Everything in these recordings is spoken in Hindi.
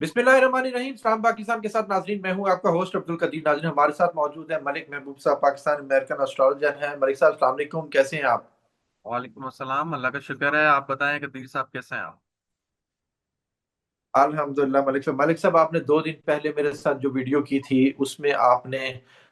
बिस्मिल्लाहिर्रहमानिर्रहीम। सलाम पाकिस्तान के साथ नाजरीन, मैं हूं आपका होस्ट अब्दुल कदीर। नाजरीन, हमारे साथ मौजूद है मलिक महबूब साहब, पाकिस्तान अमेरिकन एस्ट्रोलॉजर हैं। मलिक साहब, अस्सलाम वालेकुम, कैसे हैं आप? वालेकुम अस्सलाम। अल्लाह का शुक्र है। आप बताएं कदीर साहब कैसे हैं आप? अल्हम्दुलिल्लाह। मलिक साहब, आपने 2 दिन पहले मेरे साथ जो वीडियो की थी उसमें आपने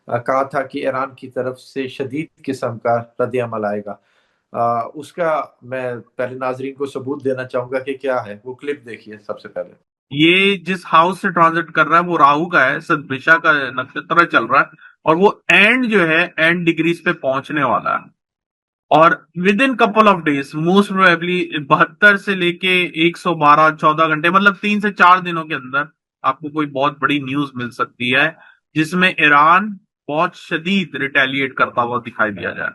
कहा था कि ईरान की तरफ से शदीद किस्म का रद्द अमल आएगा। उसका मैं पहले नाजरीन को सबूत देना चाहूंगा कि क्या है। वो क्लिप देखिए सबसे पहले। ये जिस हाउस से ट्रांजिट कर रहा है वो राहु का है, सदभिषा का नक्षत्र चल रहा है। और वो एंड जो है एंड डिग्रीज पे पहुंचने वाला है। और with in couple of days most probably 72 से लेके 112 14 घंटे, मतलब 3 से 4 दिनों के अंदर आपको कोई बहुत बड़ी न्यूज मिल सकती है, जिसमें ईरान बहुत शदीद रिटेलिएट करता हुआ दिखाई दिया जाए।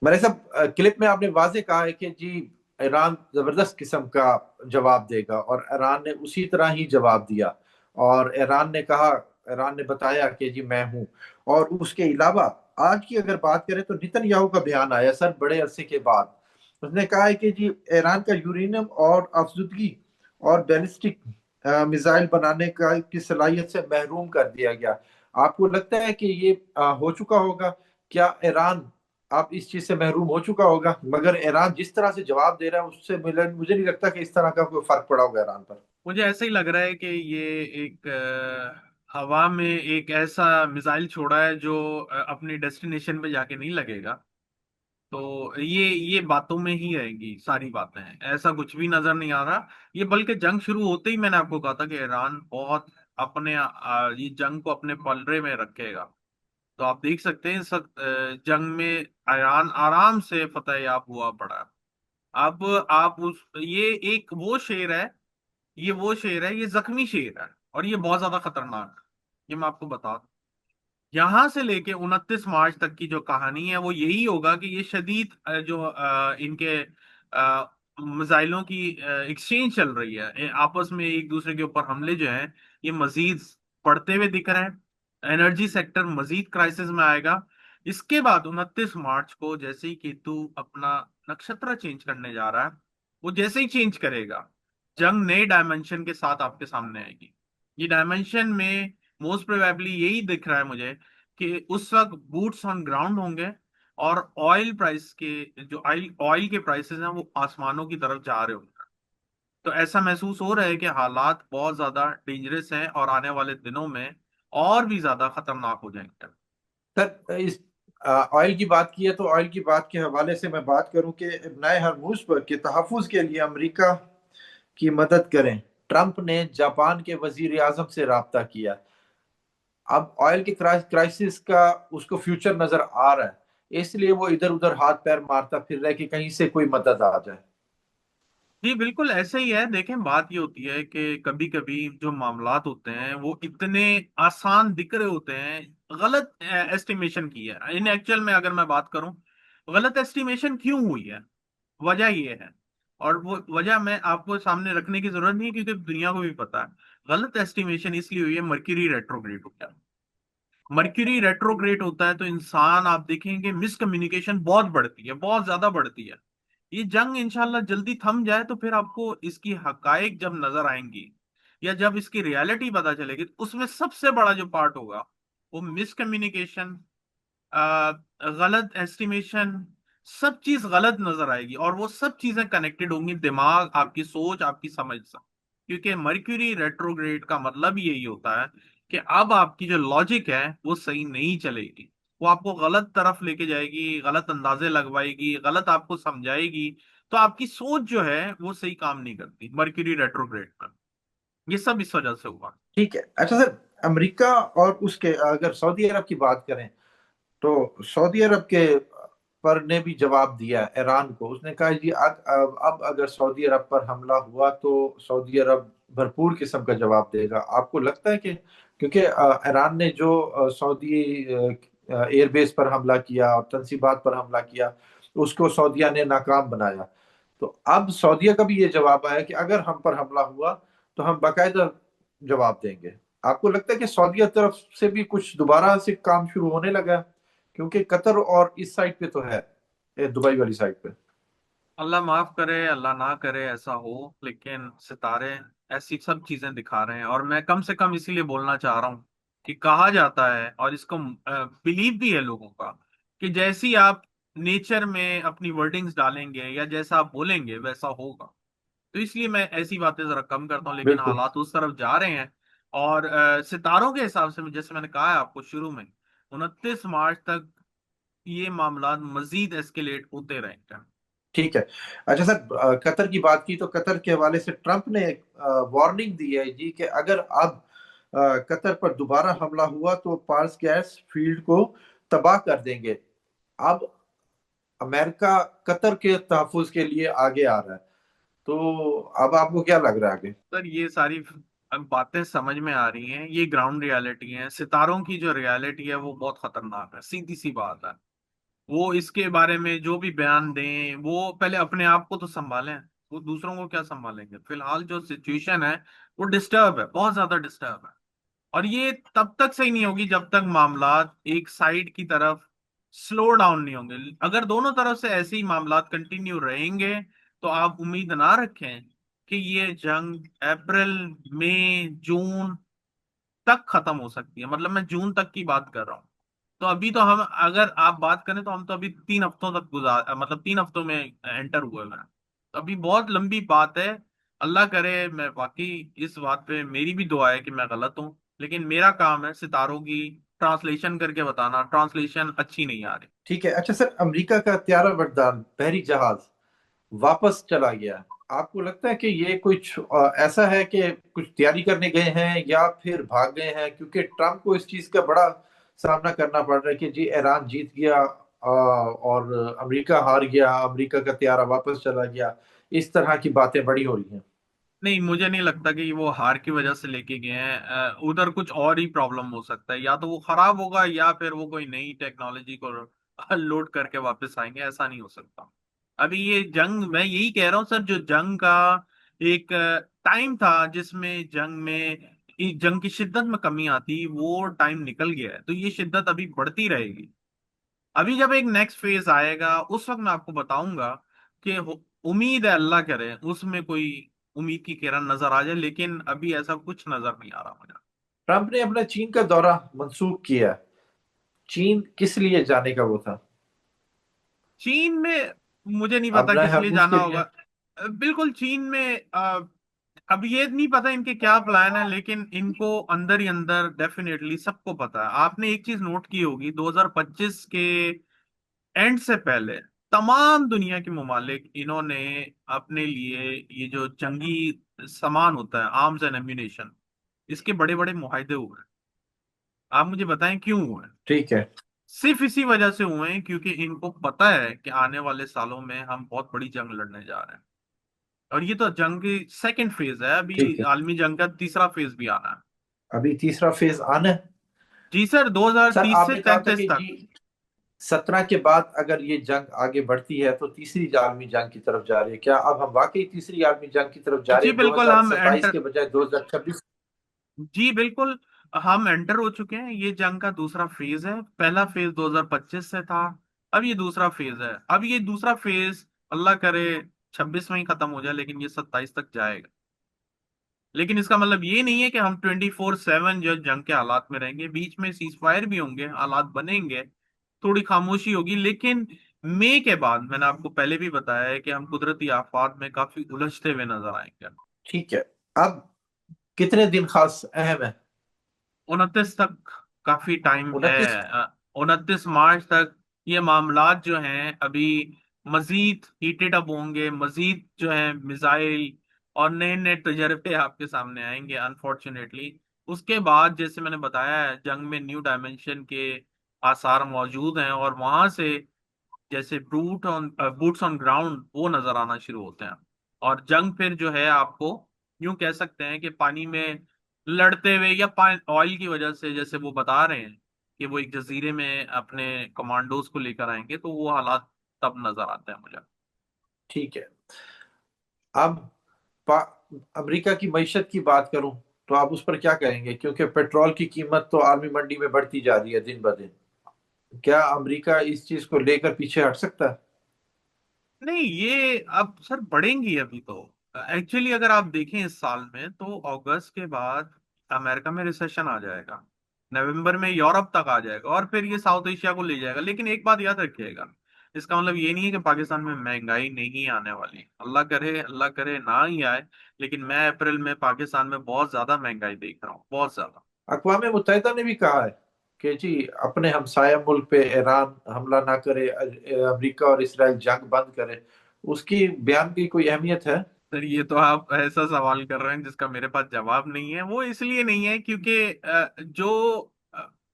मेरे सब क्लिप में आपने वाजे कहा है कि जी, ईरान जबरदस्त किस्म का जवाब देगा, और ईरान ने उसी तरह ही जवाब दिया। और ईरान ने बताया कि जी मैं हूं। और उसके अलावा आज की अगर बात करें तो नेतन्याहू का बयान आया सर बड़े अरसे के बाद। उसने कहा है कि जी ईरान का यूरेनियम और अफजूदगी और बैलिस्टिक मिसाइल बनाने का की सलाहियत से महरूम कर दिया गया। आपको लगता है कि ये हो चुका होगा? क्या ईरान आप इस चीज से महरूम हो चुका होगा? मगर ईरान जिस तरह से जवाब दे रहा है उससे मुझे नहीं लगता कि इस तरह का कोई फर्क पड़ा होगा ईरान पर। मुझे ऐसा ही लग रहा है कि ये एक हवा में एक ऐसा मिसाइल छोड़ा है जो अपनी डेस्टिनेशन पे जाके नहीं लगेगा। तो ये बातों में ही रहेगी सारी बातें। ऐसा कुछ भी नजर नहीं आ रहा। ये बल्कि जंग शुरू होते ही मैंने आपको कहा था कि ईरान बहुत अपने ये जंग को अपने पलड़े में रखेगा। तो आप देख सकते हैं इस वक्त, जंग में ईरान आराम से फतेह याब हुआ पड़ा है। अब आप उस ये एक वो शेर है, ये वो शेर है, ये जख्मी शेर है। और ये बहुत ज्यादा खतरनाक है। ये मैं आपको बता दूं, यहां से लेके 29 मार्च तक की जो कहानी है वो यही होगा कि ये शदीद जो इनके मिसाइलों की एक्सचेंज चल रही है, आपस में एक दूसरे के ऊपर हमले जो हैं, ये मजीद बढ़ते हुए दिख रहे हैं। एनर्जी सेक्टर मजीद क्राइसिस में आएगा। इसके बाद 29 मार्च को जैसे ही केतु अपना नक्षत्र चेंज करने जा रहा है, वो जैसे ही चेंज करेगा, जंग नए डायमेंशन के साथ आपके सामने आएगी। ये डायमेंशन में मोस्ट प्रोबेबली यही दिख रहा है मुझे कि उस वक्त बूट्स ऑन ग्राउंड होंगे। और ऑयल प्राइस के जो ऑयल ऑयल के प्राइसेस हैं वो आसमानों की तरफ जा रहे होंगे। तो ऐसा महसूस हो रहा है कि हालात बहुत ज्यादा डेंजरस हैं और आने वाले दिनों में और भी ज्यादा खतरनाक हो जाएंगे। सर, इस ऑयल की बात की है तो ऑयल की बात के हवाले से मैं बात करूं कि नए हरमुज पर के तहफ़्फ़ुज़ के लिए अमेरिका की मदद करें। ट्रंप ने जापान के वजीर आजम से राब्ता किया। अब ऑयल के क्राइसिस का उसको फ्यूचर नजर आ रहा है, इसलिए वो इधर उधर हाथ पैर मारता फिर रहा है कि कहीं से कोई मदद आ जाए। जी बिल्कुल ऐसे ही है। देखें, बात ये होती है कि कभी कभी जो मामलात होते हैं वो इतने आसान दिख रहे होते हैं। गलत एस्टिमेशन की है इन एक्चुअल में, अगर मैं बात करूं गलत एस्टिमेशन क्यों हुई है, वजह ये है। और वो वजह मैं आपको सामने रखने की जरूरत नहीं है, क्योंकि दुनिया को भी पता है। गलत एस्टिमेशन इसलिए हुई है, मर्क्यूरी रेट्रोग्रेड हो गया। मर्क्यूरी रेट्रोग्रेड होता है तो इंसान, आप देखेंगे, मिसकम्युनिकेशन बहुत बढ़ती है, बहुत ज्यादा बढ़ती है। ये जंग इंशाल्लाह जल्दी थम जाए तो फिर आपको इसकी हकाइक जब नजर आएंगी या जब इसकी रियलिटी पता चलेगी, तो उसमें सबसे बड़ा जो पार्ट होगा वो मिसकम्युनिकेशन, गलत एस्टिमेशन, सब चीज गलत नजर आएगी। और वो सब चीजें कनेक्टेड होंगी दिमाग, आपकी सोच, आपकी समझ से। क्योंकि मर्क्यूरी रेट्रोग्रेड का मतलब यही होता है कि अब आपकी जो लॉजिक है वो सही नहीं चलेगी। वो आपको गलत तरफ लेके जाएगी, गलत अंदाजे लगवाएगी, गलत आपको समझाएगी। तो आपकी सोच जो है वो सही काम नहीं करती मर्क्यूरी रेट्रोग्रेड पर। ये सब इस वजह से हुआ। ठीक है, अच्छा सर। अमेरिका और उसके अगर सऊदी अरब की बात करें तो सऊदी अरब के पर ने भी जवाब दिया ईरान को। उसने कहा जी अब अगर सऊदी अरब पर हमला हुआ तो सऊदी अरब भरपूर किस्म का जवाब देगा। आपको लगता है कि क्योंकि ईरान ने जो सऊदी एयरबेस पर हमला किया और तंसीबात पर हमला किया, उसको सऊदीया ने नाकाम बनाया। तो अब सऊदीया का भी ये जवाब आया कि अगर हम पर हमला हुआ तो हम बाकायदा जवाब देंगे। आपको लगता है कि सऊदीया तरफ से भी कुछ दोबारा से काम शुरू होने लगा? क्योंकि कतर और इस साइड पे तो है, दुबई वाली साइड पे। अल्लाह माफ करे, अल्लाह ना करे ऐसा हो, लेकिन सितारे ऐसी सब चीजें दिखा रहे हैं। और मैं कम से कम इसीलिए बोलना चाह रहा हूँ कि कहा जाता है और इसको बिलीव भी है लोगों का कि जैसी आप नेचर में अपनी वर्डिंग्स डालेंगे या जैसा आप बोलेंगे वैसा होगा। तो इसलिए मैं ऐसी बातें जरा कम करता हूँ, लेकिन बिल्कुल। हालात उस तरफ जा रहे हैं। और सितारों के हिसाब से जैसे मैंने कहा है आपको शुरू में, 29 मार्च तक ये मामला मजीद एस्केलेट होते रहेंगे। ठीक है। अच्छा सर, कतर की बात की तो कतर के हवाले से ट्रंप ने एक वार्निंग दी है जी कि अगर अब कतर पर दोबारा हमला हुआ तो पार्स गैस फील्ड को तबाह कर देंगे। अब अमेरिका कतर के तहफुज के लिए आगे आ रहा है। तो अब आपको क्या लग रहा है आगे? सर ये सारी अब बातें समझ में आ रही हैं, ये ग्राउंड रियलिटी है। सितारों की जो रियलिटी है वो बहुत खतरनाक है, सीधी सी बात है। वो इसके बारे में जो भी बयान दें, वो पहले अपने आप को तो संभालें। वो दूसरों को क्या संभालेंगे? फिलहाल जो सिचुएशन है वो डिस्टर्ब है, बहुत ज्यादा डिस्टर्ब है। और ये तब तक सही नहीं होगी जब तक मामलात एक साइड की तरफ स्लो डाउन नहीं होंगे। अगर दोनों तरफ से ऐसे ही मामलात कंटिन्यू रहेंगे तो आप उम्मीद ना रखें कि ये जंग अप्रैल, मई, जून तक खत्म हो सकती है। मतलब मैं जून तक की बात कर रहा हूँ। तो अभी तो हम, अगर आप बात करें तो हम तो अभी 3 हफ्तों तक मतलब 3 हफ्तों में एंटर हुए हैं। तो अभी बहुत लंबी बात है। अल्लाह करे मैं वाकई, इस बात पे मेरी भी दुआ है कि मैं गलत हूँ, लेकिन मेरा काम है सितारों की ट्रांसलेशन करके बताना। ट्रांसलेशन अच्छी नहीं आ रही। ठीक है। अच्छा सर, अमेरिका का त्यारा बरदार बहरी जहाज वापस चला गया। आपको लगता है कि ये कुछ ऐसा है कि कुछ तैयारी करने गए हैं या फिर भाग गए हैं? क्योंकि ट्रम्प को इस चीज का बड़ा सामना करना पड़ रहा है कि जी ईरान जीत गया और अमेरिका हार गया, अमेरिका का त्यारा वापस चला गया। इस तरह की बातें बड़ी हो रही हैं। नहीं, मुझे नहीं लगता कि वो हार की वजह से लेके गए हैं। उधर कुछ और ही प्रॉब्लम हो सकता है, या तो वो खराब होगा या फिर वो कोई नई टेक्नोलॉजी को लोड करके वापस आएंगे। ऐसा नहीं हो सकता। अभी ये जंग, मैं यही कह रहा हूँ सर, जो जंग का एक टाइम था जिसमें जंग की शिद्दत में कमी आती, वो टाइम निकल गया है। तो ये शिद्दत अभी बढ़ती रहेगी। अभी जब एक नेक्स्ट फेज आएगा उस वक्त मैं आपको बताऊंगा कि उम्मीद है, अल्लाह करे उसमें कोई उम्मीद की किरण नजर आ जाए, लेकिन अभी ऐसा कुछ नजर नहीं आ रहा मुझे। ट्रम्प ने अपना चीन का दौरा मंसूख किया। चीन किस लिए जाने का वो था? चीन में मुझे नहीं अब पता नए किस लिए हरमुज जाना के होगा। लिए। बिल्कुल चीन में अब ये नहीं पता इनके क्या प्लान है, लेकिन इनको अंदर ही अंदर डेफिनेटली सबको पता है। आपने एक चीज नोट की होगी, 2025 के एंड से पहले तमाम दुनिया के ममालिक इन्होंने अपने लिए ये जो जंगी सामान होता है, आर्म्स एंड एम्यूनेशन, इसके बड़े बड़े मुआहदे हुए हैं। आप मुझे बताएं क्यों हुए हैं? ठीक है। सिर्फ इसी वजह से हुए हैं क्योंकि इनको पता है कि आने वाले सालों में हम बहुत बड़ी जंग लड़ने जा रहे हैं। और ये तो जंग की सेकंड फेज है, ठीक अभी है। आलमी जंग का तीसरा फेज भी आना है। अभी तीसरा फेज आना है। जी सर, सर 2030 से आपने कहा था 33 कि तक। जी 17 के बाद अगर ये जंग आगे बढ़ती है तो तीसरी आलमी जंग की तरफ जा रही है। क्या अब हम वाकई तीसरी आलमी जंग की तरफ जा रहे जी हैं, बिल्कुल हम 2027 एंटर, के बजाय 2026? जी बिल्कुल हम एंटर हो चुके हैं। ये जंग का दूसरा फेज है। पहला फेज 2025 से था, अब ये दूसरा फेज है। अब ये दूसरा फेज अल्लाह करे 26 में ही खत्म हो जाए, लेकिन ये 27 तक जाएगा। लेकिन इसका मतलब ये नहीं है कि हम 24/7 जो जंग के हालात में रहेंगे। बीच में सीज फायर भी होंगे, हालात बनेंगे, थोड़ी खामोशी होगी। लेकिन मई के बाद मैंने आपको पहले भी बताया है कि हम कुदरती आफात में काफी उलझते हुए नजर आएंगे। ठीक है। अब कितने दिन खास अहम है? 29 तक काफी टाइम है। 29। 29 मार्च तक ये मामलात जो हैं अभी मजीद हीटेड अप होंगे, मजीद जो है मिसाइल और नए नए तजर्बे आपके सामने आएंगे अनफॉर्चुनेटली। उसके बाद जैसे मैंने बताया है, जंग में न्यू डायमेंशन के आसार मौजूद हैं, और वहां से जैसे बूट्स ऑन ग्राउंड वो नजर आना शुरू होते हैं। और जंग फिर जो है आपको यूं कह सकते हैं कि पानी में लड़ते हुए, या ऑयल की वजह से, जैसे वो बता रहे हैं कि वो एक जजीरे में अपने कमांडोज को लेकर आएंगे, तो वो हालात तब नजर आते हैं मुझे। ठीक है। अब अमेरिका की मईशत की बात करूं तो आप उस पर क्या कहेंगे? क्योंकि पेट्रोल की कीमत तो आर्मी मंडी में बढ़ती जा रही है दिन ब दिन। क्या अमेरिका इस चीज को लेकर पीछे हट सकता है? नहीं, ये अब सर बढ़ेंगी अभी तो। एक्चुअली अगर आप देखें इस साल में, तो अगस्त के बाद अमेरिका में रिसेशन आ जाएगा, नवंबर में यूरोप तक आ जाएगा, और फिर ये साउथ एशिया को ले जाएगा। लेकिन एक बात याद रखिएगा, इसका मतलब ये नहीं है कि पाकिस्तान में महंगाई नहीं आने वाली। अल्लाह करे ना ही आए। लेकिन मैं अप्रैल में पाकिस्तान में बहुत ज्यादा महंगाई देख रहा हूँ, बहुत ज्यादा। अक़वाम मुत्तहिदा ने भी कहा है कि जी अपने हमसाया मुल्क पे ईरान हमला ना करे, अमेरिका और इसराइल जंग बंद करे। उसकी बयान की कोई अहमियत है? सर, ये तो आप ऐसा सवाल कर रहे हैं जिसका मेरे पास जवाब नहीं है। वो इसलिए नहीं है क्योंकि जो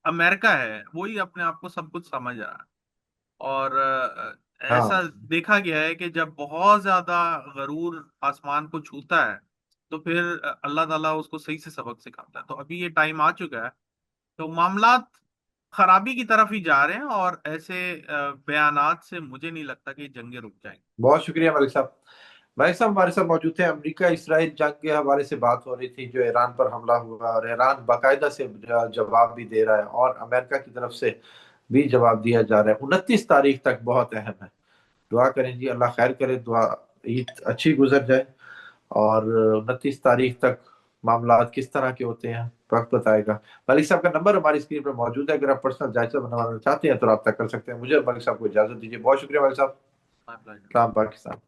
अमेरिका है वही अपने आप को सब कुछ समझ रहा है। और ऐसा हाँ, देखा गया है कि जब बहुत ज्यादा गरूर आसमान को छूता है, तो फिर अल्लाह ताला उसको सही से सबक सिखाता है। तो अभी ये टाइम आ चुका है, तो मामलात खराबी की तरफ ही जा रहे हैं, और ऐसे बयानात से मुझे नहीं लगता कि जंगे रुक जाएंगी। बहुत शुक्रिया मलिक साहब। भाई साहब हमारे साथ मौजूद थे। अमेरिका इसराइल जंग के हवाले से बात हो रही थी, जो ईरान पर हमला हुआ, और ईरान बाकायदा से जवाब भी दे रहा है, और अमेरिका की तरफ से भी जवाब दिया जा रहा है। 29 तारीख तक बहुत अहम है। दुआ करें जी, अल्लाह खैर करे, दुआ ईद अच्छी गुजर जाए। और 29 तारीख तक मामला किस तरह के होते हैं वक्त बताएगा। मलिक साहब का नंबर हमारी स्क्रीन पर मौजूद है, अगर आप पर्सनल जायजा बनवाना चाहते हैं तो रब्ता कर सकते हैं। मुझे और मलिक साहब को इजाजत दीजिए। बहुत शुक्रिया मलिक साहब। My pleasure. सलाम पाकिस्तान।